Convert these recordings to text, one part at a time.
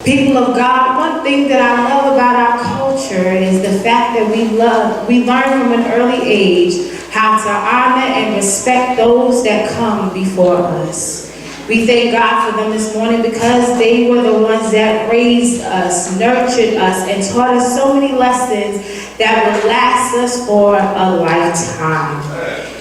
People of God, one thing that I love about our culture is the fact that we learn from an early age how to honor and respect those that come before us. We thank God for them this morning because they were the ones that raised us, nurtured us, and taught us so many lessons that will last us for a lifetime.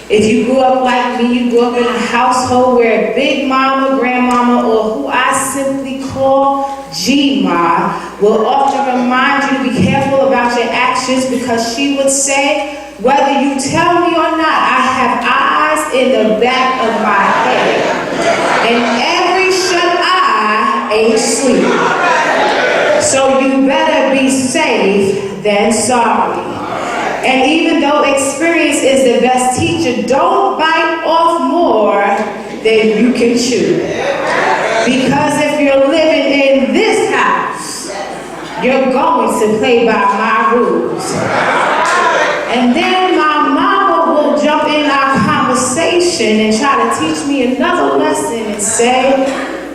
If you grew up like me, you grew up in a household where Big Mama, Grandmama, or who I simply call G-Ma, will often remind you to be careful about your actions because she would say, whether you tell me or not, I have eyes in the back of my head. And every shut eye ain't sleep. So you better be safe than sorry. And even though experience is the best teacher, don't bite off more than you can chew. Because if you're living in this house, you're going to play by my rules. And then my mama will jump in our conversation and try to teach me another lesson and say,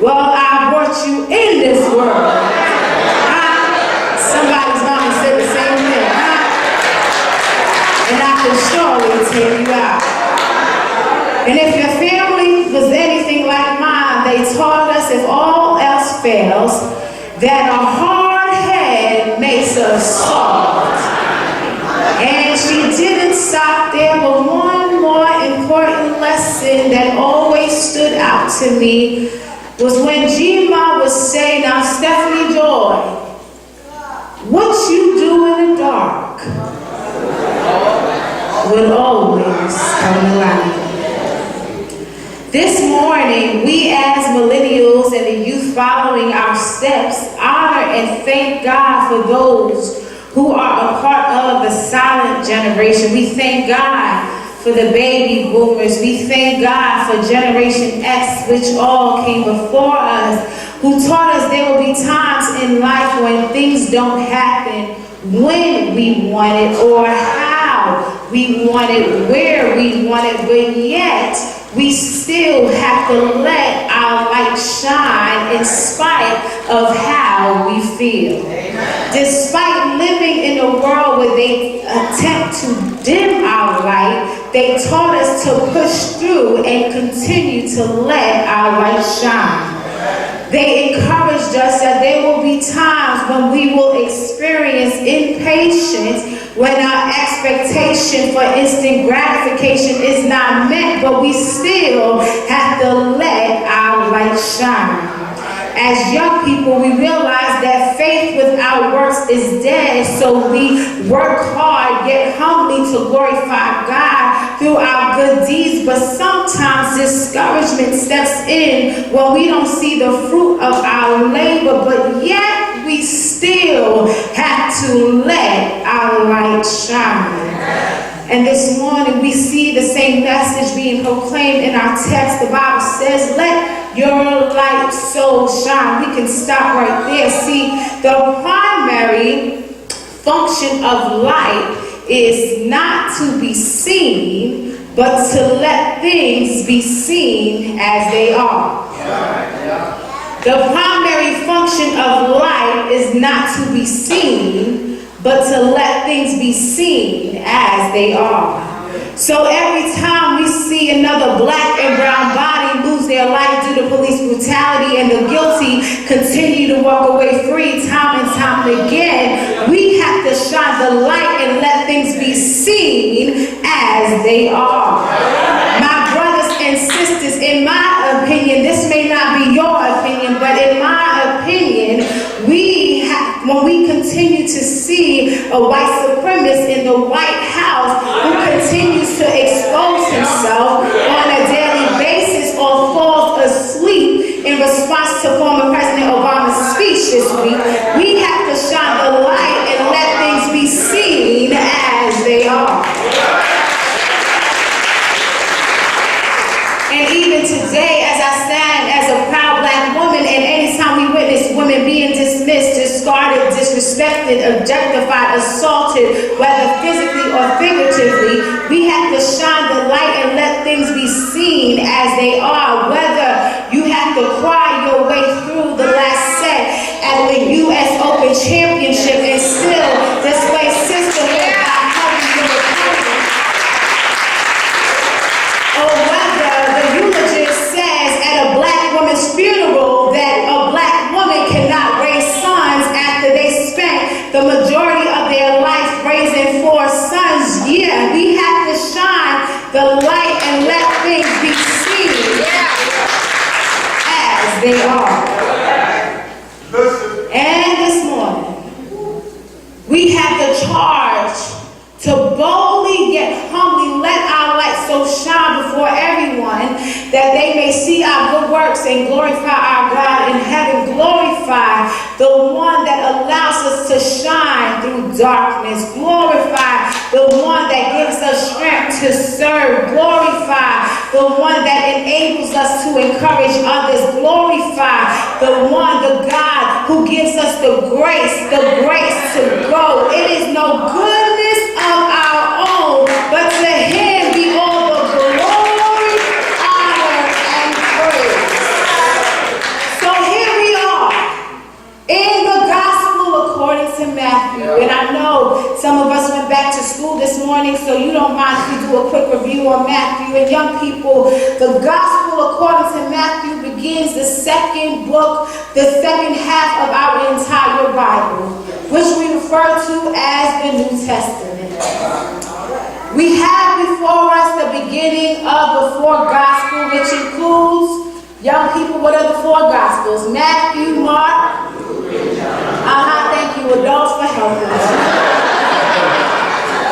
well, I brought you in this world. Somebody's mama said the same thing. And I can surely take you out. And if your family was anything like mine, they taught us if all else fails, that a hard head makes us soft. And she didn't stop there, but one more important lesson that always stood out to me was when G-Ma would say, now Stephanie Joy, what you do in the dark will always come to light. This morning, we as millennials and the youth following our steps honor and thank God for those who are a part of the silent generation. We thank God for the baby boomers. We thank God for Generation X, which all came before us, who taught us there will be times in life when things don't happen when we want it or how we want it, where we want it, but yet we still have to let our light shine in spite of how we feel. Despite living in a world where they attempt to dim our light, they taught us to push through and continue to let our light shine. They encouraged us that there will be times when we will experience impatience, when our expectation for instant gratification is not met, but we still have to let our light shine. As young people, we realize that faith without works is dead, so we work hard, yet humbly to glorify God through our good deeds, but sometimes discouragement steps in when we don't see the fruit of our labor, but yet we still have to let our light shine. And this morning we see the same message being proclaimed in our text. The Bible says, let your light so shine. We can stop right there. See, the primary function of light is not to be seen, but to let things be seen as they are. The primary function of light is not to be seen, but to let things be seen as they are. So every time we see another black and brown body lose their life due to police brutality and the guilty continue to walk away free time and time again, we have to shine the light and let things be seen as they are. My brothers and sisters, in my opinion, this may not be your opinion, but in my opinion, when we continue to see a white supremacist in the White House who continues to expose himself on a daily basis or falls asleep in response to former President Obama's speech this week, we have to shine the light and let things be seen as they are. And even today, as I stand as a proud black woman, and anytime we witness women being dismissed, discarded, disrespected, objectified, assaulted, whether physically or figuratively, we have to shine the light and let things be seen as they are. Whether you have to cry your way through the last set at the they are. And this morning, we have the charge to boldly yet humbly let our light so shine before everyone that they may see our good works and glorify our God in heaven. Glorify the one that allows us to shine through darkness. Glorify the one that gives us strength to serve. Glorify the one that enables us to encourage others. Glorify the one, the God who gives us the grace to go. It is no goodness of our own, but to him be all the glory, honor, and praise. So here we are in the gospel according to Matthew. And I know some of us went back to school this morning, so you don't mind if we do a quick review on Matthew. And young people, the gospel according to Matthew begins the second book, the second half of our entire Bible, which we refer to as the New Testament. We have before us the beginning of the four Gospels, which includes, young people, what are the four Gospels? Matthew, Mark, thank you, adults, for helping us.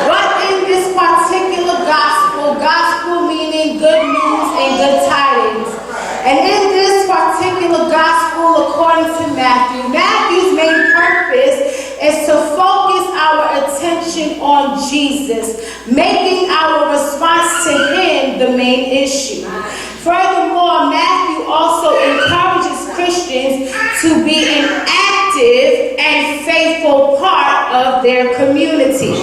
But in this particular gospel meaning good news and good tidings. And in this particular gospel, according to Matthew's main purpose is to focus our attention on Jesus, making our response to him the main issue. Furthermore, Matthew also encourages Christians to be an active and faithful part of their community.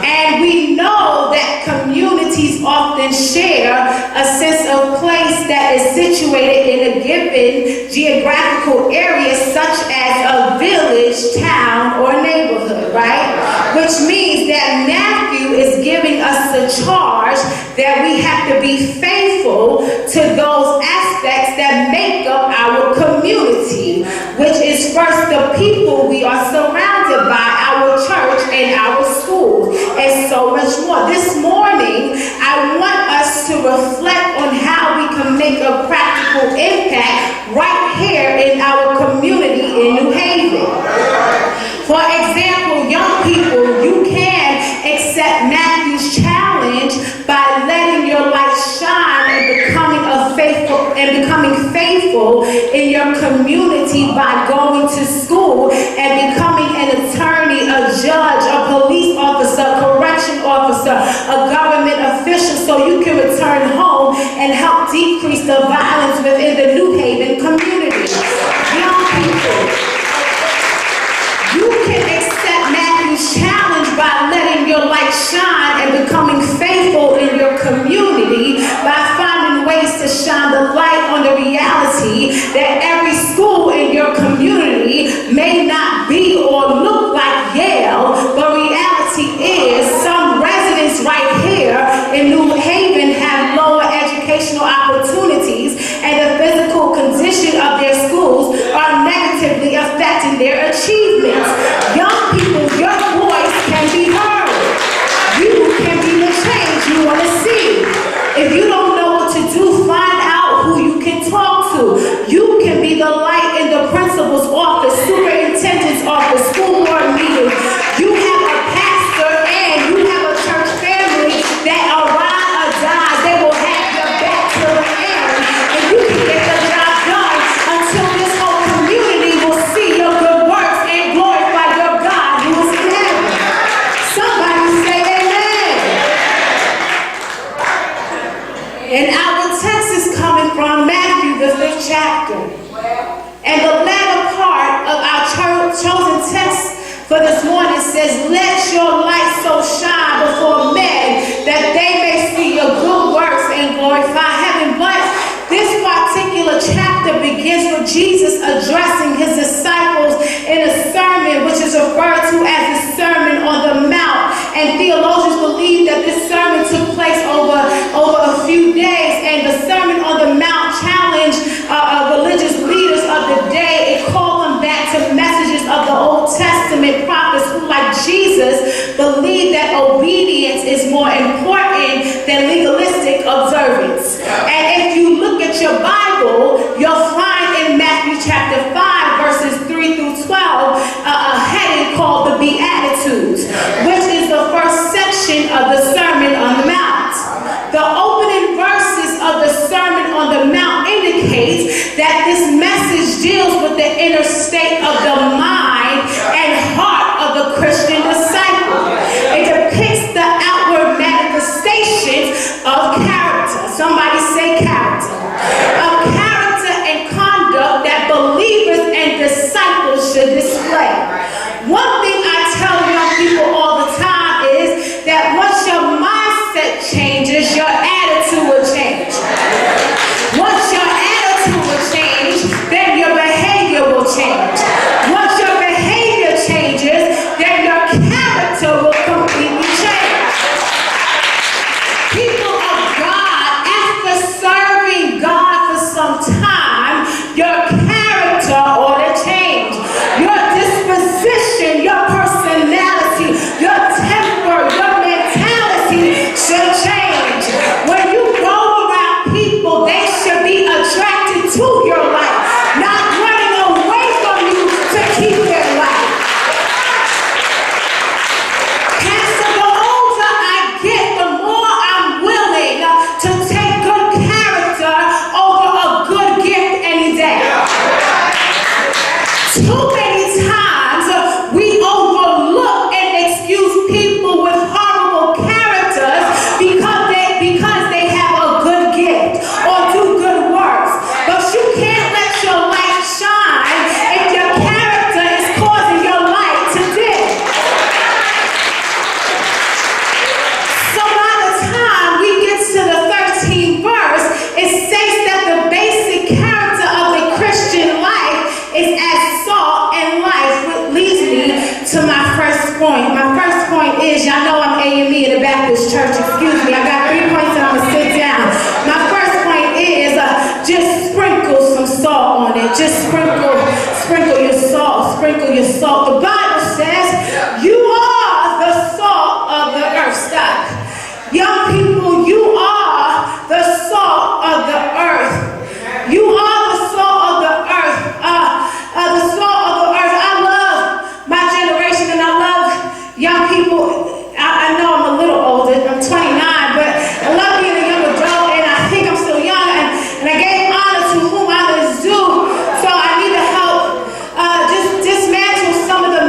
And we know that communities often share a sense of place that is situated in a given geographical area, such as a village, town, or neighborhood, right? Which means that Matthew is giving us the charge that we have to be faithful to those aspects that make up our community, which is first the people we are surrounded by, our church and our schools, and so much more. This morning, I want us to reflect on how we can make a practical impact right here in our community in New Haven. For example, young people, you can accept Matthew's challenge by letting your light shine and becoming faithful in your community by going to school and becoming an attorney, a judge, a police officer, a correction officer, a government official, so you can return home and help decrease the violence within the New Haven community. Young people, you can accept Matthew's challenge by letting your light shine and becoming faithful in your community by finding ways to shine the light on the reality that every school in your community may not be or look like Yale, but reality is some residents right here in New Haven have lower educational opportunities, and the physical condition of their schools are negatively affecting their achievements. Young people, your voice can be heard. You can be the change you want to see. If you don't know what to do, find out who you can talk to. You can be the light in the principal's office, superintendent's office, school board meeting. You have a pastor and you have a church family that are ride or die. They will have your back till the end, and you can get the job done until this whole community will see your good works and glorify your God who is in heaven. Somebody say amen. And our text is coming from Matthew, the 5th chapter. And the latter part of our chosen text for this morning says, let your light so shine before men that they may see your good works and glorify heaven. But this particular chapter begins with Jesus addressing his disciples in a sermon, which is referred to as the Sermon on the Mount. And theologians believe that this sermon took place over a few days. And the Sermon on the Mount challenged religious leaders of the day. It called them back to messages of the Old Testament prophets who, like Jesus, believed that obedience is more important than legalistic observance. this message deals with the inner state of the mind and heart of the Christian disciple. It depicts the outward manifestations of character. Somebody say character. Of character and conduct that believers and disciples should display. One thing I tell young people all the time is that once your mindset changes, your attitude will change. Once your attitude will change, then your behavior will change. Once your behavior changes, then your character will completely change. People of God, after serving God for some time, your character ought to change. Your disposition, your personality, your temper, your mentality should change. When you go around people, they should be attracted to your life, not running away from you to keep their life. Pastor, the older I get, the more I'm willing to take good character over a good gift any day. Too many times we overlook and excuse people with horrible characters because they have a good gift or do good works. But you can't let your light shine if your character is causing your light to dim. So by the time we get to the 13th verse, it states that the basic character of the Christian life is as salt and life, which leads me to my first point. My first point is, y'all know I'm AME in the Baptist church, excuse me. I got 3 points and I'm going to sit down. My first point is, just sprinkle some salt on it. Just sprinkle your salt, sprinkle your salt. The Bible says, you are the salt of the earth. Stop. Young people, you are the salt of the earth. You are the salt of the earth. The salt of the earth. I love my generation and I love young people. I know I'm a little older. I'm 29, but I love being a young adult and I think I'm still young and I gave honor to whom honor is due. So I need to help just dismantle some of the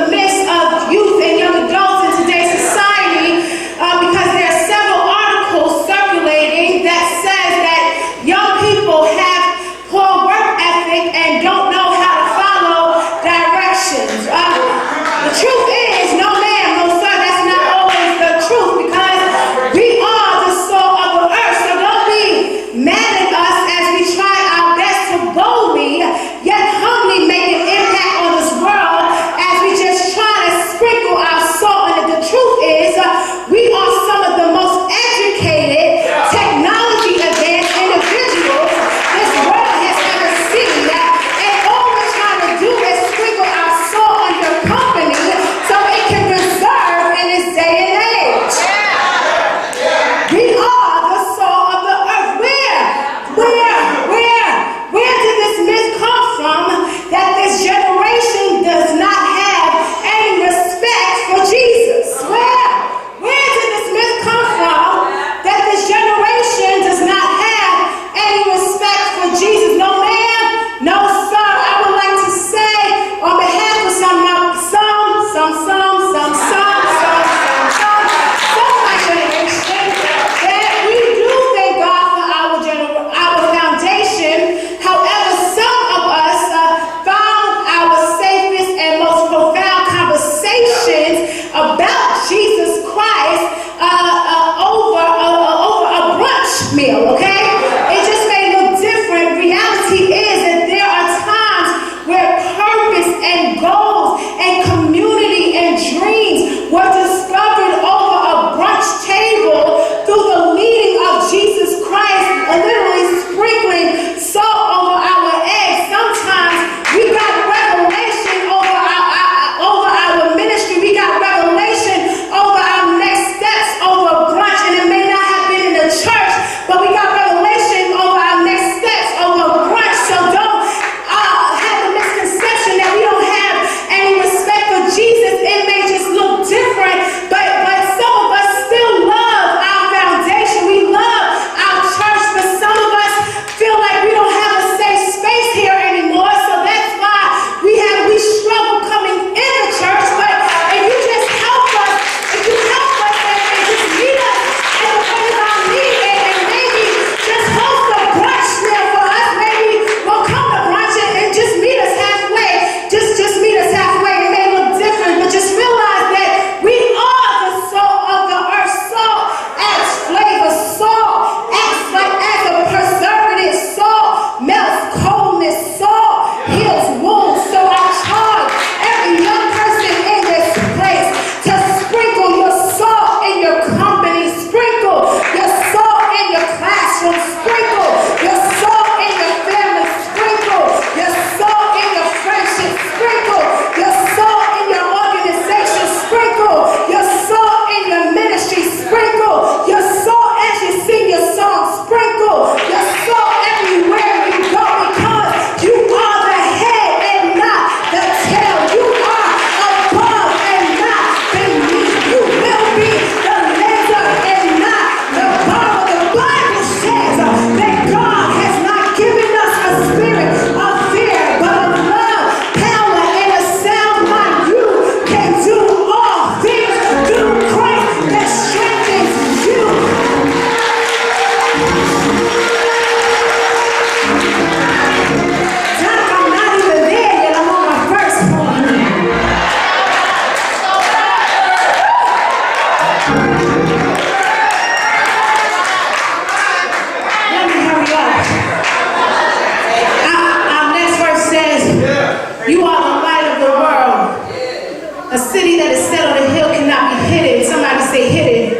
city that is set on a hill cannot be hidden. Somebody say hidden.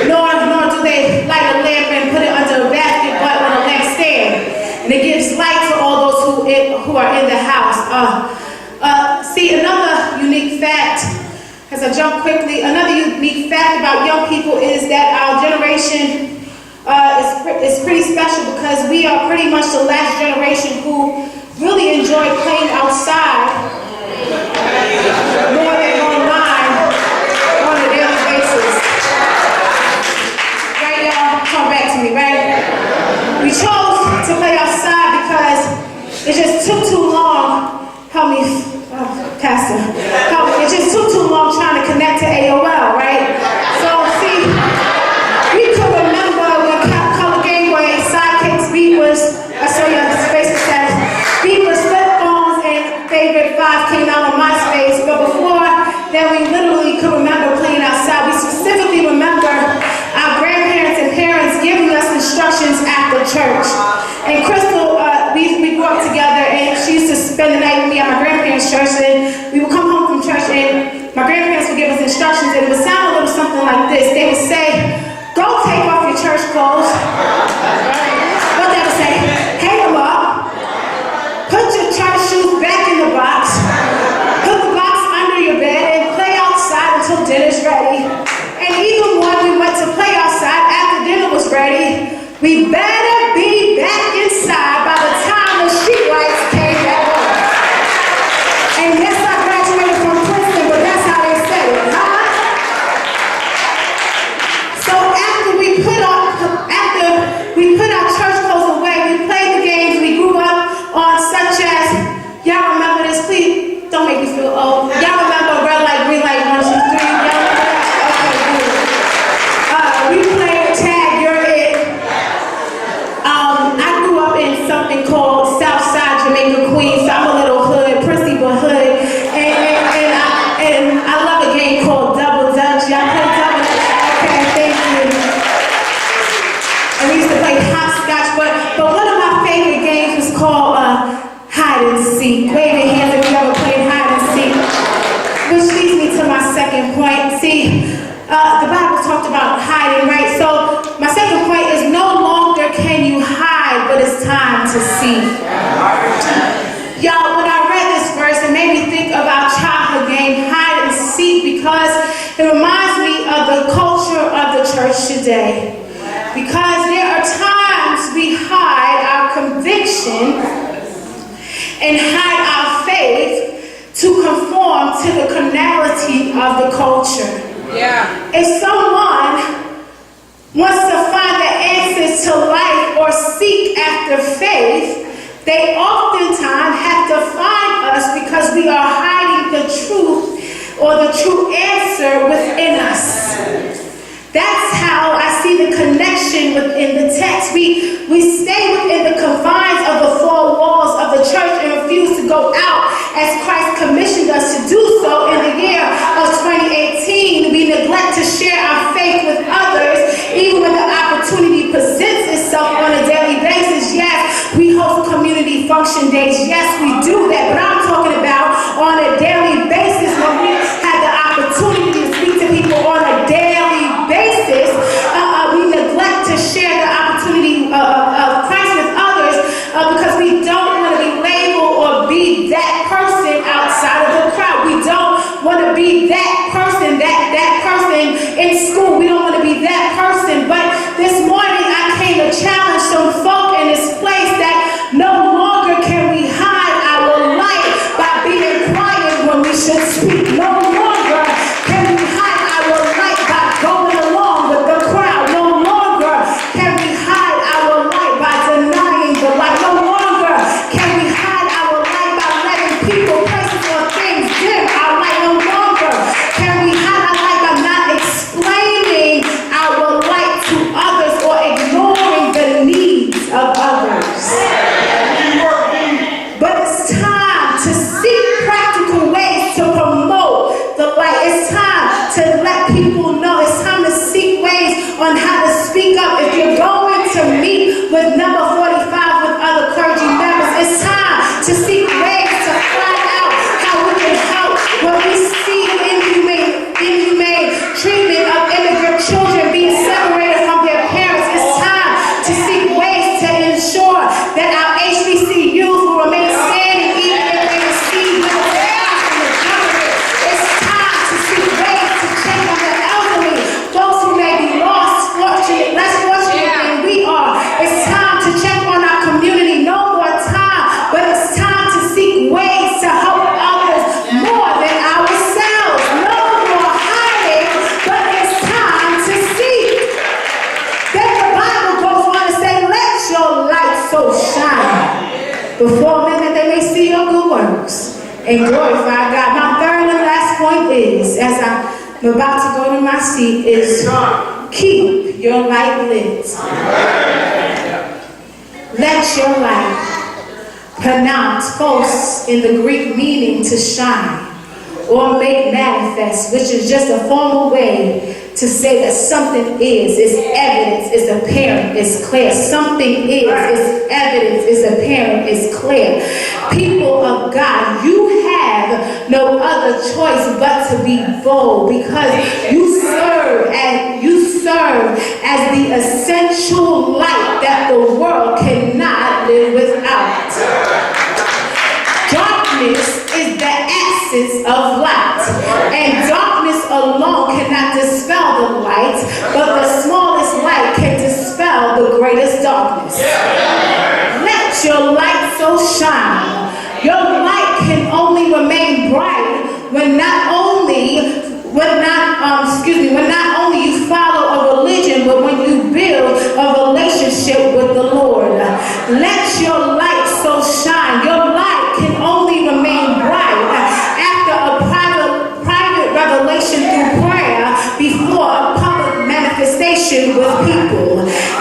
Nor do they light a lamp and put it under a basket, but on a lampstand. And it gives light to all those who are in the house. See, another unique fact, as I jump quickly, another unique fact about young people is that our generation is pretty special because we are pretty much the last generation who really enjoy playing outside more than online on a daily basis. Right, y'all? Come back to me, right? We chose to play outside because it just took too long. Help me, Pastor. Help me. It just took too long trying to connect to AOL, right? So, see, we could remember when color Game Boy, sidekicks, beepers, I saw you on Facebook status, beepers, flip phones, and favorite 5 came out on MySpace. But before then, we literally could remember playing outside. We specifically remember our grandparents and parents giving us instructions after church. And Crystal, we grew up together, and she used to spend the night with me at my grandparents' church, and we would come home from church, and my grandparents would give us instructions, and it would sound a little something like this. They would say, go take off your church clothes. What they would say, hang them up, put your church shoes back in the box, put the box under your bed, and play outside until dinner's ready. And even when we went to play outside after dinner was ready, we better be back inside by the time the streetlights came back on. And yes, I graduated from Princeton, but that's how they said it, huh? So after we put our church clothes away, we played the games we grew up on, such as, y'all remember this? Please don't make me feel old. Y'all remember red light, green light, 1, 2, 3? Y'all remember that? Okay, good. We played tag, you're it. I grew up in something called Southside Jamaica, Queens. So I'm a little hood, prissy but hood. And I love a game called Double Dutch. Y'all play Double Dutch? Okay, thank you. And we used to play hopscotch, but one of my favorite games was called hide and seek. Wave your hands if you ever played hide and seek. Which leads me to my second point. See, the Bible talked about hiding, right? So my second point is no longer can you hide, but it's time to see. Y'all, when I read this verse, it made me think of our childhood game, hide and seek, because it reminds me of the culture of the church today. Because there are times we hide our conviction and hide our faith to conform to the carnality of the culture. Yeah. If someone wants to find the answers to life or seek after faith, they oftentimes have to find us because we are hiding the truth or the true answer within us. That's how I see the connection within the text. We stay within the confines of the four walls of the church and refuse to go out as Christ commissioned us to do so. In the year of 2018, we neglect to share our faith with others, even when the opportunity presents itself on a daily basis. Yes, we host community function days. Yes, we do that. But I'm talking about on a daily basis when we have the opportunity to speak to people on a daily basis. We neglect to share the opportunity of Christ with others because we don't want to be labeled or be that person outside of the crowd. We don't want to be that person, that person in school. We don't want to be that person. But this morning I came to challenge some folk in this place that no longer can we hide so shine before men that they may see your good works and glorify God. My third and last point is, as I'm about to go to my seat, is keep your light lit. Let your light, pronounced phos in the Greek meaning to shine or make manifest, which is just a formal way to say that something is evidence, is apparent, is clear. Something is evidence, is apparent, is clear. People of God, you have no other choice but to be bold, because you serve as the essential light that the world cannot live without. Darkness is the absence of light, and darkness alone cannot dispel the light, but the smallest light can dispel the greatest darkness. Let your light so shine. Your light can only remain bright when not only you follow a religion, but when you build a relationship with the Lord. Let your light so shine. Your light can only remain bright after a private revelation through prayer before a public manifestation with people.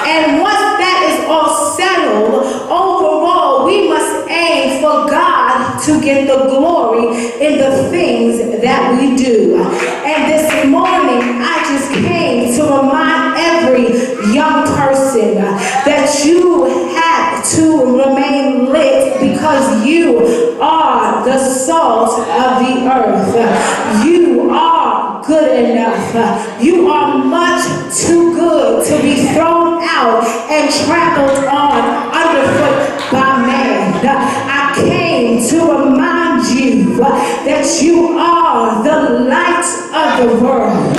And once that is all settled, overall, we must aim for God to get the glory in the things that we do. And this morning, I just came to remind every young person that you have to remain lit, because you are the salt of the earth. You are good enough. You are much too good to be thrown out and trampled on underfoot by man. I came to remind you that you are the light of the world.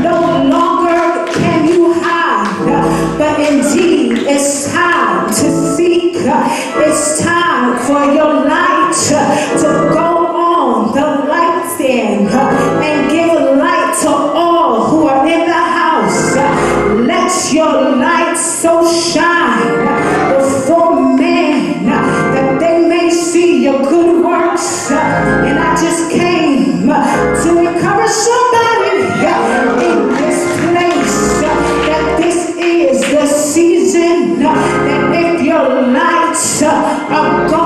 No longer can you hide, but indeed it's time to seek. It's time for your light to go on the light stand and give light to all who are in the house. Let your light so shine before men that they may see your good works. And I just came to encourage somebody in this place that this is the season that if your lights are gone,